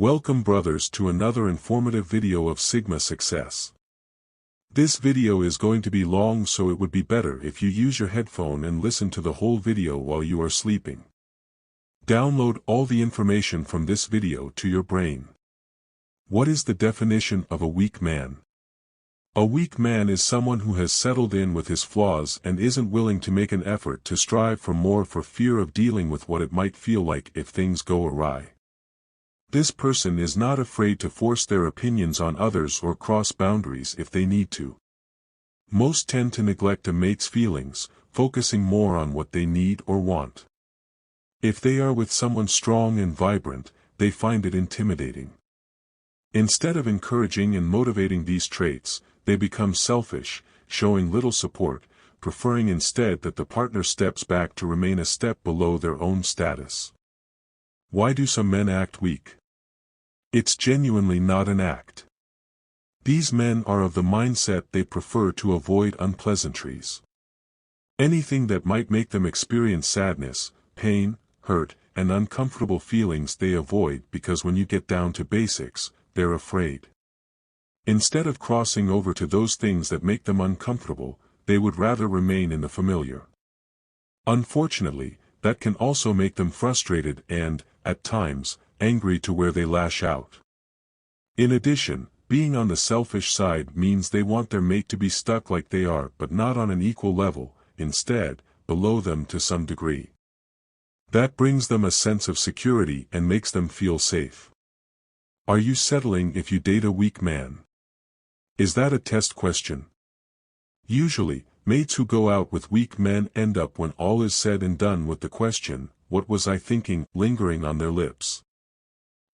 Welcome brothers to another informative video of Sigma Success. This video is going to be long, so it would be better if you use your headphone and listen to the whole video while you are sleeping. Download all the information from this video to your brain. What is the definition of a weak man? A weak man is someone who has settled in with his flaws and isn't willing to make an effort to strive for more for fear of dealing with what it might feel like if things go awry. This person is not afraid to force their opinions on others or cross boundaries if they need to. Most tend to neglect a mate's feelings, focusing more on what they need or want. If they are with someone strong and vibrant, they find it intimidating. Instead of encouraging and motivating these traits, they become selfish, showing little support, preferring instead that the partner steps back to remain a step below their own status. Why do some men act weak? It's genuinely not an act. These men are of the mindset they prefer to avoid unpleasantries. Anything that might make them experience sadness, pain, hurt, and uncomfortable feelings they avoid because when you get down to basics, they're afraid. Instead of crossing over to those things that make them uncomfortable, they would rather remain in the familiar. Unfortunately, that can also make them frustrated and, at times, angry to where they lash out. In addition, being on the selfish side means they want their mate to be stuck like they are but not on an equal level, instead, below them to some degree. That brings them a sense of security and makes them feel safe. Are you settling if you date a weak man? Is that a test question? Usually, mates who go out with weak men end up, when all is said and done, with the question, "What was I thinking?" lingering on their lips.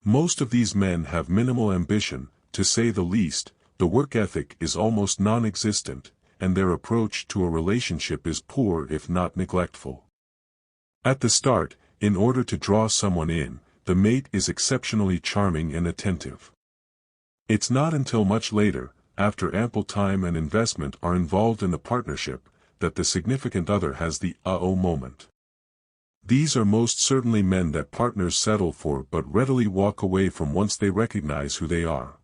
Most of these men have minimal ambition, to say the least, the work ethic is almost non-existent, and their approach to a relationship is poor if not neglectful. At the start, in order to draw someone in, the mate is exceptionally charming and attentive. It's not until much later, after ample time and investment are involved in the partnership, that the significant other has the uh-oh moment. These are most certainly men that partners settle for but readily walk away from once they recognize who they are.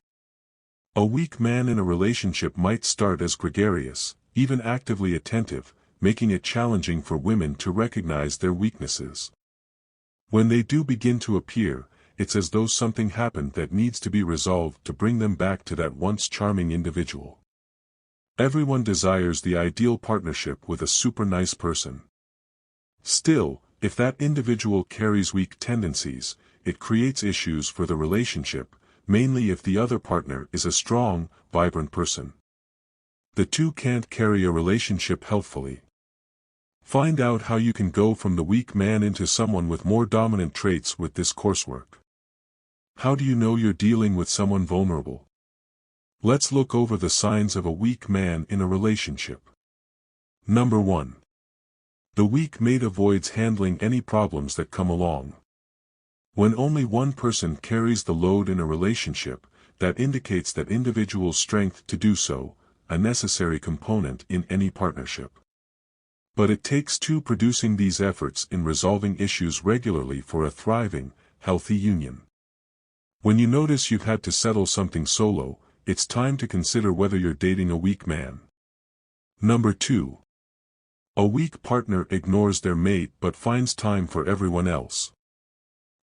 A weak man in a relationship might start as gregarious, even actively attentive, making it challenging for women to recognize their weaknesses. When they do begin to appear, it's as though something happened that needs to be resolved to bring them back to that once charming individual. Everyone desires the ideal partnership with a super nice person. Still, if that individual carries weak tendencies, it creates issues for the relationship, mainly if the other partner is a strong, vibrant person. The two can't carry a relationship healthfully. Find out how you can go from the weak man into someone with more dominant traits with this coursework. How do you know you're dealing with someone vulnerable? Let's look over the signs of a weak man in a relationship. Number 1. The weak mate avoids handling any problems that come along. When only one person carries the load in a relationship, that indicates that individual's strength to do so, a necessary component in any partnership. But it takes two producing these efforts in resolving issues regularly for a thriving, healthy union. When you notice you've had to settle something solo, it's time to consider whether you're dating a weak man. Number 2. A weak partner ignores their mate but finds time for everyone else.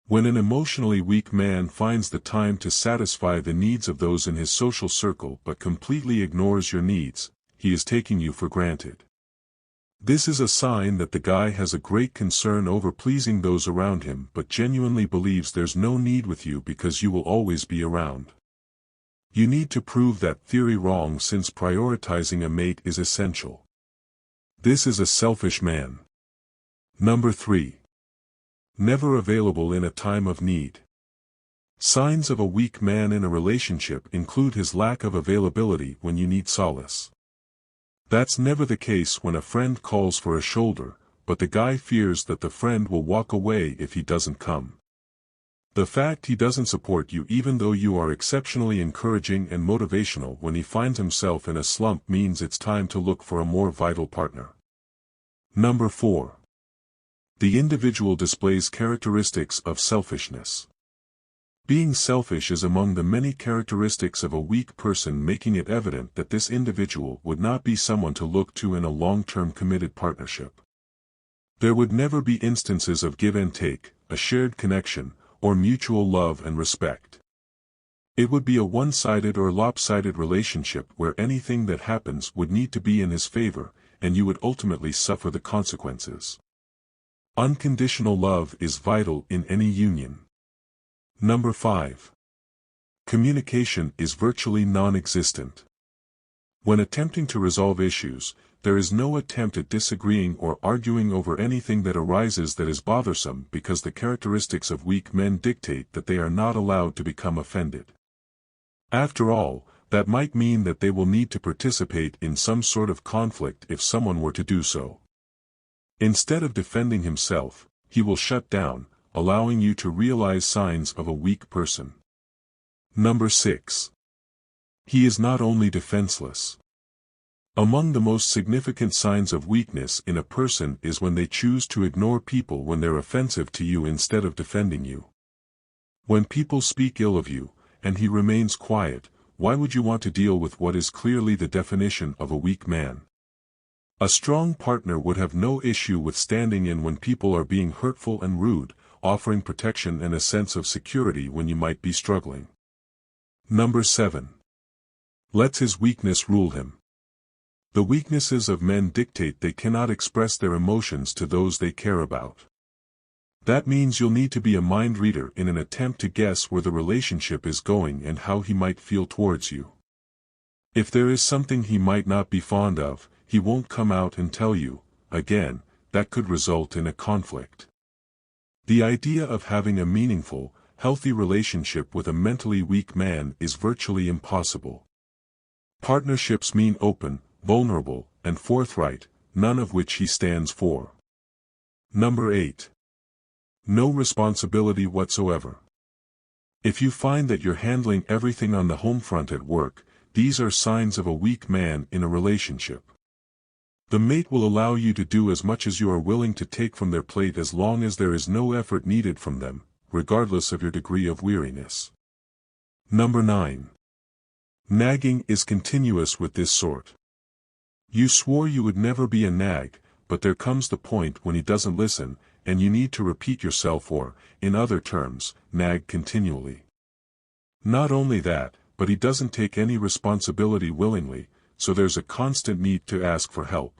When an emotionally weak man finds the time to satisfy the needs of those in his social circle but completely ignores your needs, he is taking you for granted. This is a sign that the guy has a great concern over pleasing those around him but genuinely believes there's no need with you because you will always be around. You need to prove that theory wrong, since prioritizing a mate is essential. This is a selfish man. Number 3. Never available in a time of need. Signs of a weak man in a relationship include his lack of availability when you need solace. That's never the case when a friend calls for a shoulder, but the guy fears that the friend will walk away if he doesn't come. The fact he doesn't support you even though you are exceptionally encouraging and motivational when he finds himself in a slump means it's time to look for a more vital partner. Number 4. The individual displays characteristics of selfishness. Being selfish is among the many characteristics of a weak person, making it evident that this individual would not be someone to look to in a long-term committed partnership. There would never be instances of give and take, a shared connection, or mutual love and respect. It would be a one-sided or lopsided relationship where anything that happens would need to be in his favor, and you would ultimately suffer the consequences. Unconditional love is vital in any union. Number 5. Communication is virtually non-existent. When attempting to resolve issues, there is no attempt at disagreeing or arguing over anything that arises that is bothersome, because the characteristics of weak men dictate that they are not allowed to become offended. After all, that might mean that they will need to participate in some sort of conflict if someone were to do so. Instead of defending himself, he will shut down, allowing you to realize signs of a weak person. Number 6. He is not only defenseless. Among the most significant signs of weakness in a person is when they choose to ignore people when they're offensive to you instead of defending you. When people speak ill of you, and he remains quiet, why would you want to deal with what is clearly the definition of a weak man? A strong partner would have no issue with standing in when people are being hurtful and rude, offering protection and a sense of security when you might be struggling. Number 7. Lets his weakness rule him. The weaknesses of men dictate they cannot express their emotions to those they care about. That means you'll need to be a mind reader in an attempt to guess where the relationship is going and how he might feel towards you. If there is something he might not be fond of, he won't come out and tell you. Again, that could result in a conflict. The idea of having a meaningful, healthy relationship with a mentally weak man is virtually impossible. Partnerships mean open, vulnerable, and forthright, none of which he stands for. Number 8. No responsibility whatsoever. If you find that you're handling everything on the home front at work, these are signs of a weak man in a relationship. The mate will allow you to do as much as you are willing to take from their plate as long as there is no effort needed from them, regardless of your degree of weariness. Number 9. Nagging is continuous with this sort. You swore you would never be a nag, but there comes the point when he doesn't listen, and you need to repeat yourself or, in other terms, nag continually. Not only that, but he doesn't take any responsibility willingly, so there's a constant need to ask for help.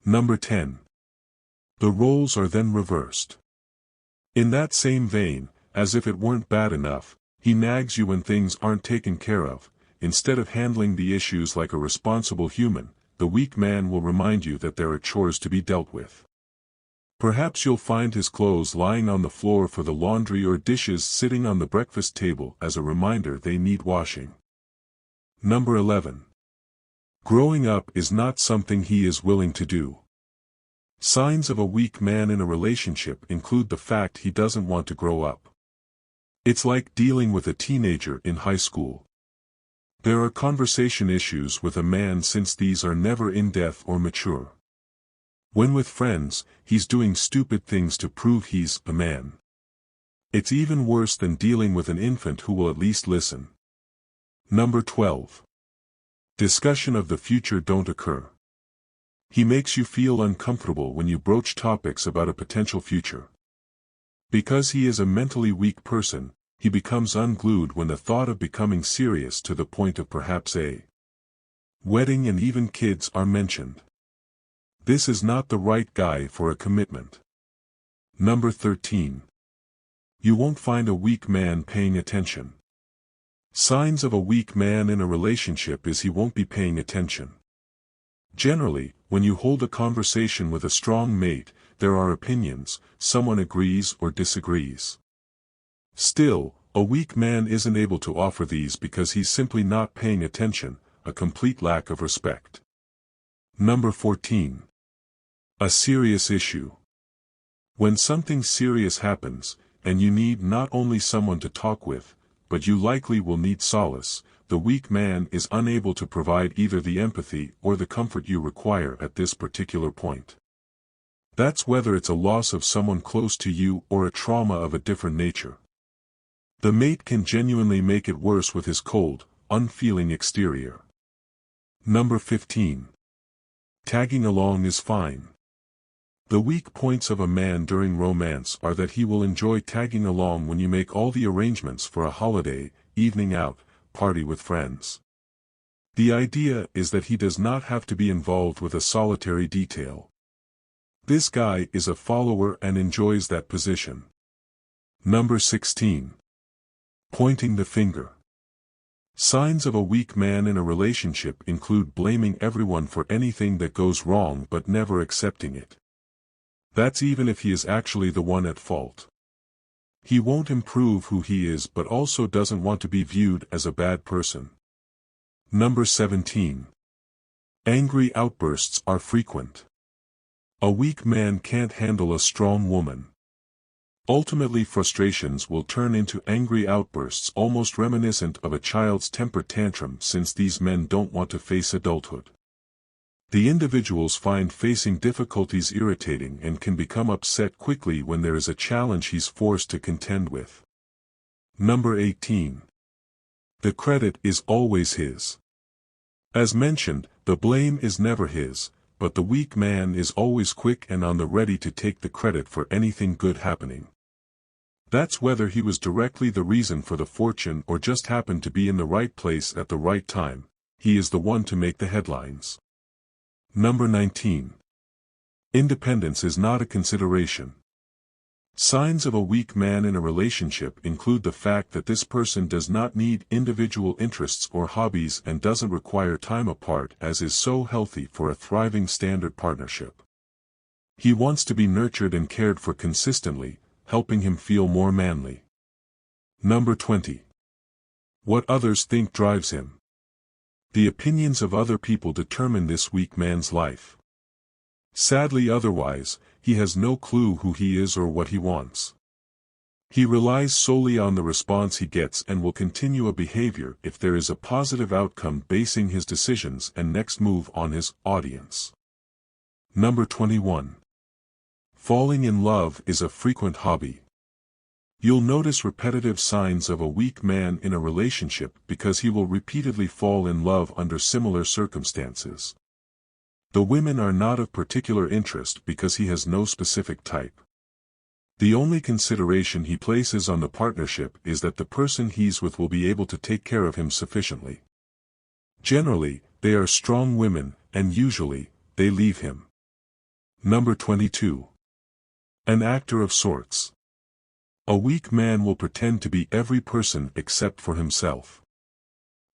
Number 10. The roles are then reversed. In that same vein, as if it weren't bad enough, he nags you when things aren't taken care of. Instead of handling the issues like a responsible human, the weak man will remind you that there are chores to be dealt with. Perhaps you'll find his clothes lying on the floor for the laundry or dishes sitting on the breakfast table as a reminder they need washing. Number 11. Growing up is not something he is willing to do. Signs of a weak man in a relationship include the fact he doesn't want to grow up. It's like dealing with a teenager in high school. There are conversation issues with a man since these are never in-depth or mature. When with friends, he's doing stupid things to prove he's a man. It's even worse than dealing with an infant who will at least listen. Number 12. Discussion of the future don't occur. He makes you feel uncomfortable when you broach topics about a potential future. Because he is a mentally weak person, he becomes unglued when the thought of becoming serious to the point of perhaps a wedding and even kids are mentioned. This is not the right guy for a commitment. Number 13. You won't find a weak man paying attention. Signs of a weak man in a relationship is he won't be paying attention. Generally, when you hold a conversation with a strong mate, there are opinions, someone agrees or disagrees. Still, a weak man isn't able to offer these because he's simply not paying attention, a complete lack of respect. Number 14. A serious issue. When something serious happens, and you need not only someone to talk with, but you likely will need solace, the weak man is unable to provide either the empathy or the comfort you require at this particular point. That's whether it's a loss of someone close to you or a trauma of a different nature. The mate can genuinely make it worse with his cold, unfeeling exterior. Number 15. Tagging along is fine. The weak points of a man during romance are that he will enjoy tagging along when you make all the arrangements for a holiday, evening out, party with friends. The idea is that he does not have to be involved with a solitary detail. This guy is a follower and enjoys that position. Number 16. Pointing the finger. Signs of a weak man in a relationship include blaming everyone for anything that goes wrong but never accepting it. That's even if he is actually the one at fault. He won't improve who he is but also doesn't want to be viewed as a bad person. Number 17. Angry outbursts are frequent. A weak man can't handle a strong woman. Ultimately, frustrations will turn into angry outbursts almost reminiscent of a child's temper tantrum, since these men don't want to face adulthood. The individuals find facing difficulties irritating and can become upset quickly when there is a challenge he's forced to contend with. Number 18. The credit is always his. As mentioned, the blame is never his, but the weak man is always quick and on the ready to take the credit for anything good happening. That's whether he was directly the reason for the fortune or just happened to be in the right place at the right time, he is the one to make the headlines. Number 19. Independence is not a consideration. Signs of a weak man in a relationship include the fact that this person does not need individual interests or hobbies and doesn't require time apart, as is so healthy for a thriving standard partnership. He wants to be nurtured and cared for consistently, helping him feel more manly. Number 20. What others think drives him. The opinions of other people determine this weak man's life. Sadly, otherwise, he has no clue who he is or what he wants. He relies solely on the response he gets and will continue a behavior if there is a positive outcome, basing his decisions and next move on his audience. Number 21. Falling in love is a frequent hobby. You'll notice repetitive signs of a weak man in a relationship because he will repeatedly fall in love under similar circumstances. The women are not of particular interest because he has no specific type. The only consideration he places on the partnership is that the person he's with will be able to take care of him sufficiently. Generally, they are strong women, and usually, they leave him. Number 22. An actor of sorts. A weak man will pretend to be every person except for himself.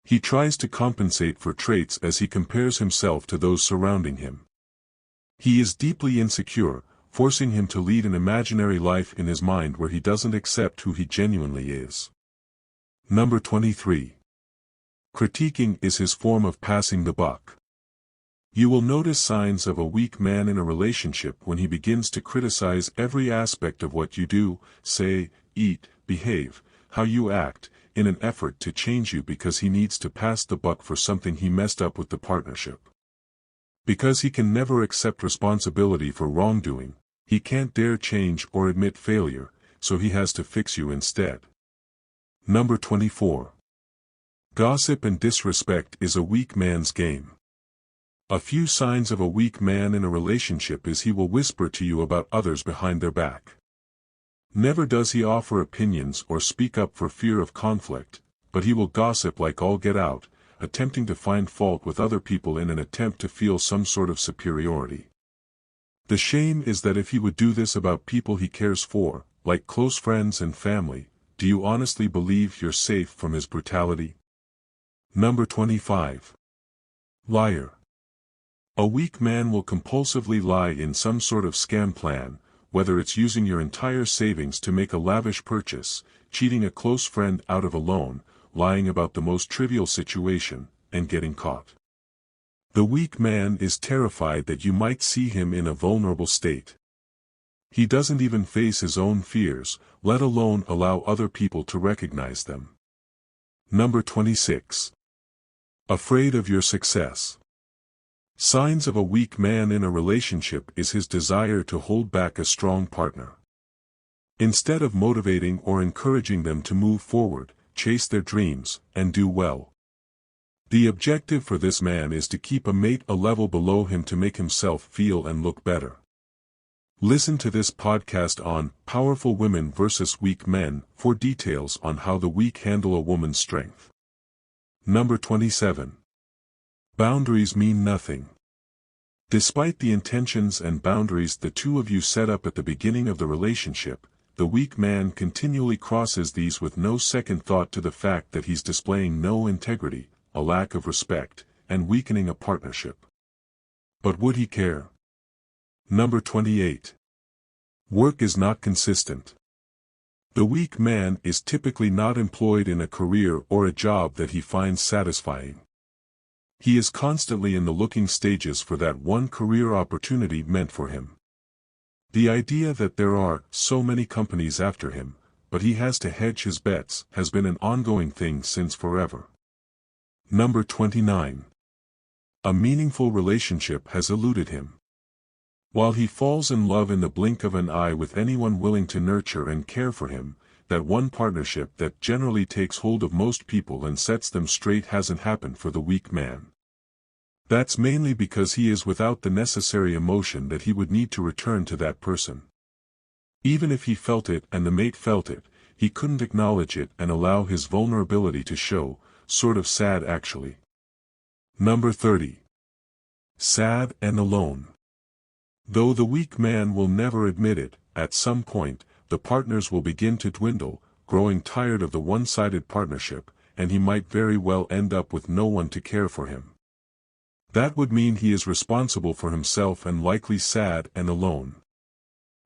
He tries to compensate for traits as he compares himself to those surrounding him. He is deeply insecure, forcing him to lead an imaginary life in his mind where he doesn't accept who he genuinely is. Number 23. Critiquing is his form of passing the buck. You will notice signs of a weak man in a relationship when he begins to criticize every aspect of what you do, say, eat, behave, how you act, in an effort to change you because he needs to pass the buck for something he messed up with the partnership. Because he can never accept responsibility for wrongdoing, he can't dare change or admit failure, so he has to fix you instead. Number 24. Gossip and disrespect is a weak man's game. A few signs of a weak man in a relationship is he will whisper to you about others behind their back. Never does he offer opinions or speak up for fear of conflict, but he will gossip like all get out, attempting to find fault with other people in an attempt to feel some sort of superiority. The shame is that if he would do this about people he cares for, like close friends and family, do you honestly believe you're safe from his brutality? Number 25. Liar. A weak man will compulsively lie in some sort of scam plan, whether it's using your entire savings to make a lavish purchase, cheating a close friend out of a loan, lying about the most trivial situation, and getting caught. The weak man is terrified that you might see him in a vulnerable state. He doesn't even face his own fears, let alone allow other people to recognize them. Number 26. Afraid of your success. Signs of a weak man in a relationship is his desire to hold back a strong partner. Instead of motivating or encouraging them to move forward, chase their dreams, and do well. The objective for this man is to keep a mate a level below him to make himself feel and look better. Listen to this podcast on Powerful Women versus Weak Men for details on how the weak handle a woman's strength. Number 27. Boundaries mean nothing. Despite the intentions and boundaries the two of you set up at the beginning of the relationship, the weak man continually crosses these with no second thought to the fact that he's displaying no integrity, a lack of respect, and weakening a partnership. But would he care? Number 28. Work is not consistent. The weak man is typically not employed in a career or a job that he finds satisfying. He is constantly in the looking stages for that one career opportunity meant for him. The idea that there are so many companies after him, but he has to hedge his bets, has been an ongoing thing since forever. Number 29. A meaningful relationship has eluded him. While he falls in love in the blink of an eye with anyone willing to nurture and care for him, that one partnership that generally takes hold of most people and sets them straight hasn't happened for the weak man. That's mainly because he is without the necessary emotion that he would need to return to that person. Even if he felt it and the mate felt it, he couldn't acknowledge it and allow his vulnerability to show, sort of sad actually. Number 30. Sad and alone. Though the weak man will never admit it, at some point, the partners will begin to dwindle, growing tired of the one-sided partnership, and he might very well end up with no one to care for him. That would mean he is responsible for himself and likely sad and alone.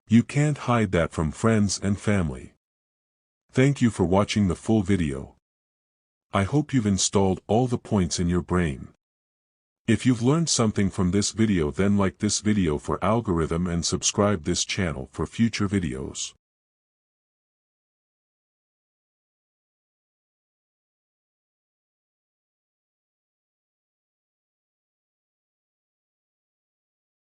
You can't hide that from friends and family. Thank you for watching the full video. I hope you've installed all the points in your brain. If you've learned something from this video, then like this video for algorithm and subscribe this channel for future videos.